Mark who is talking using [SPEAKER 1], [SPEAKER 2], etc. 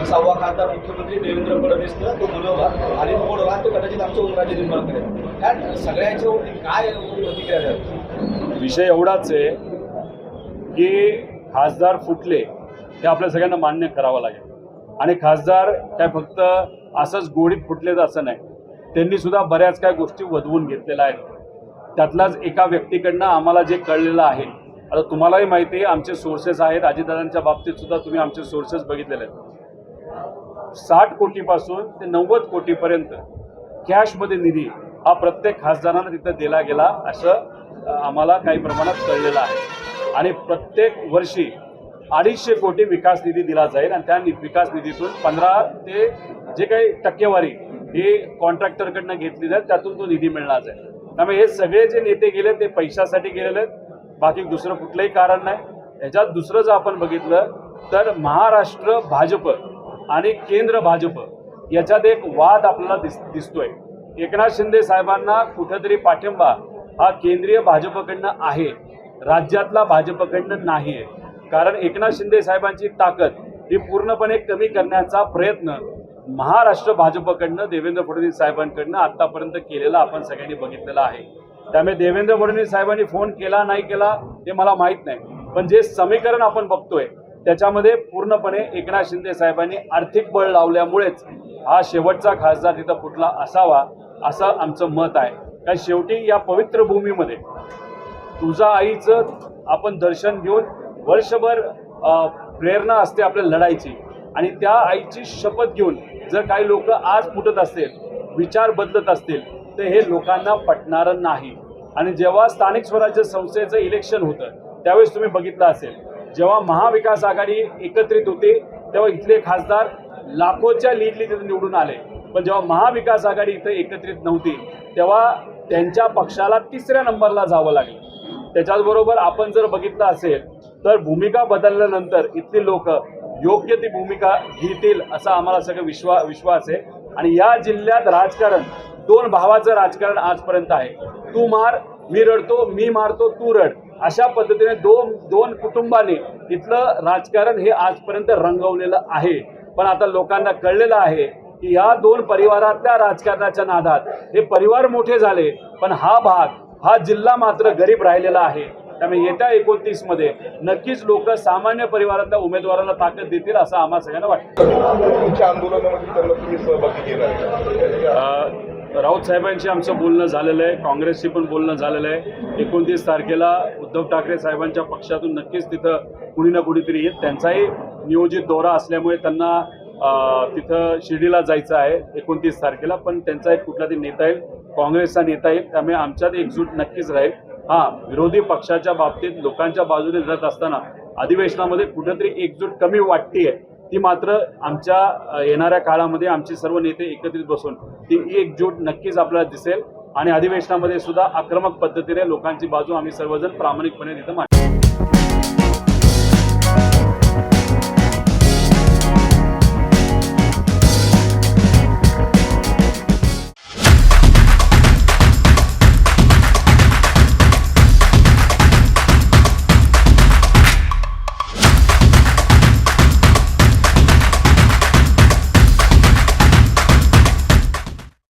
[SPEAKER 1] सव्वा खासदार मुख्यमंत्री देवेंद्र फडणवीस तो बोलवला आणि तो बोलवला तो कदाचित आमचं उमराजे निर्माण करेल. कारण सगळ्याच्या काय प्रतिक्रिया द्यावी.
[SPEAKER 2] विषय एवढाच आहे की खासदार फुटले हे आपल्या सगळ्यांना मान्य करावं लागेल. आणि खासदार काय फक्त असंच गोडीत फुटलेत असं नाही, त्यांनी सुद्धा बऱ्याच काय गोष्टी वधवून घेतलेल्या आहेत. त्यातलाच एका व्यक्तीकडनं आम्हाला जे कळलेलं आहे, आता तुम्हालाही माहिती आहे आमचे सोर्सेस आहेत, अजितदादांच्या बाबतीत सुद्धा तुम्ही आमचे सोर्सेस बघितलेले आहेत. 60 कोटीपासून ते 90 कोटीपर्यंत कॅशमध्ये निधी हा प्रत्येक खासदारांना तिथं दिला गेला असं आम्हाला काही प्रमाणात कळलेलं आहे. आणि प्रत्येक वर्षी 250 कोटी विकास निधी दिला जाईल आणि त्या विकास निधीतून 15 ते जे काही टक्केवारी ही कॉन्ट्रॅक्टरकडनं घेतली जाईल त्यातून तो निधी मिळणार जाईल. त्यामुळे हे सगळे जे नेते गेले ते पैशासाठी गेलेले आहेत, बाकी दुसरं कुठलंही कारण नाही. ह्याच्यात दुसरं जर आपण बघितलं तर महाराष्ट्र भाजप आणि केंद्र भाजप याच्यात एक वाद आपल्याला दिसतोय. एकनाथ शिंदे साहेबांना कुठेतरी पाठिंबा हा केंद्रीय भाजपकडनं आहे, राज्यातला भाजपकडनं नाही आहे. कारण एकनाथ शिंदे साहेबांची ताकद ही पूर्णपणे कमी करण्याचा प्रयत्न महाराष्ट्र भाजपकडनं देवेंद्र फडणवीस साहेबांकडनं आतापर्यंत केलेला आपण सगळ्यांनी बघितलेला आहे. त्यामुळे देवेंद्र फडणवीस साहेबांनी फोन केला नाही केला हे मला माहीत नाही, पण जे समीकरण आपण बघतोय त्याच्यामध्ये पूर्णपणे एकनाथ शिंदे साहेबांनी आर्थिक बळ लावल्यामुळेच हा शेवटचा खासदार तिथं फुटला असावा असं आमचं मत आहे. कारण शेवटी या पवित्र भूमीमध्ये तुळजा आईचं आपण दर्शन घेऊन वर्षभर प्रेरणा असते आपल्या लढायची, आणि त्या आईची शपथ घेऊन जर काही लोक आज फुटत असतील, विचार बदलत असतील, तर हे लोकांना पटणारं नाही. आणि जेव्हा स्थानिक स्वराज्य संस्थेचं इलेक्शन होतं त्यावेळेस तुम्ही बघितलं असेल, जेव्हा महाविकास आघाडी एकत्रित होती तेव्हा इथले खासदार लाखोच्या लीडली तिथे निवडून आले. पण जेव्हा महाविकास आघाडी इथं एकत्रित नव्हती तेव्हा त्यांच्या पक्षाला 3ऱ्या नंबरला जावं लागलं. त्याच्याचबरोबर आपण जर बघितलं असेल तर भूमिका बदलल्यानंतर इथली लोक योग्य ती भूमिका घेतील असा आम्हाला सगळं विश्वास आहे. आणि या जिल्ह्यात राजकारण 2 भावाचं राजकारण आजपर्यंत आहे. तू मार मी रडतो, मी मारतो तू रड, अशा पद्धतीने दोन कुटुंबांनी इथलं राजकारण हे आजपर्यंत रंगवलेलं आहे. पण आता लोकांना कळलेलं आहे की या 2 परिवारातल्या राजकारणाच्या नादात हे परिवार मोठे झाले, पण हा जिल्हा मात्र गरीब राहिलेला आहे. त्यामुळे येत्या 29 मध्ये नक्कीच लोक सामान्य परिवारातल्या उमेदवाराला ताकद देतील असं आम्हाला सगळ्यांना वाटतं.
[SPEAKER 3] तुमच्या आंदोलनामध्ये त्यांना तुम्ही सहभागी केला?
[SPEAKER 2] राऊत साहेबांशी आमचं बोलणं झालेलं आहे, काँग्रेसशी पण बोलणं झालेलं आहे. 29 तारखेला उद्धव ठाकरे साहेबांच्या पक्षातून नक्कीच तिथं कुणी ना कुणीतरी येईल. त्यांचाही नियोजित दौरा असल्यामुळे त्यांना तिथं शिर्डीला जायचं आहे 29 तारखेला. पण त्यांचा एक कुठला तरी नेता येईल, काँग्रेसचा नेता येईल, त्यामुळे आमच्यात एकजूट नक्कीच राहील. विरोधी पक्षाच्या बाबतीत लोकांच्या बाजूने लढत असताना अधिवेशनामध्ये कुठेतरी एकजूट कमी वाटते, ती मात्र आमच्या येणाऱ्या काळामध्ये आमचे सर्व नेते एकत्रित बसून ती एकजूट नक्कीच आपल्याला दिसेल. आणि अधिवेशनामध्ये सुद्धा आक्रमक पद्धतीने लोकांची बाजू आम्ही सर्वजण प्रामाणिकपणे तिथं मांडू.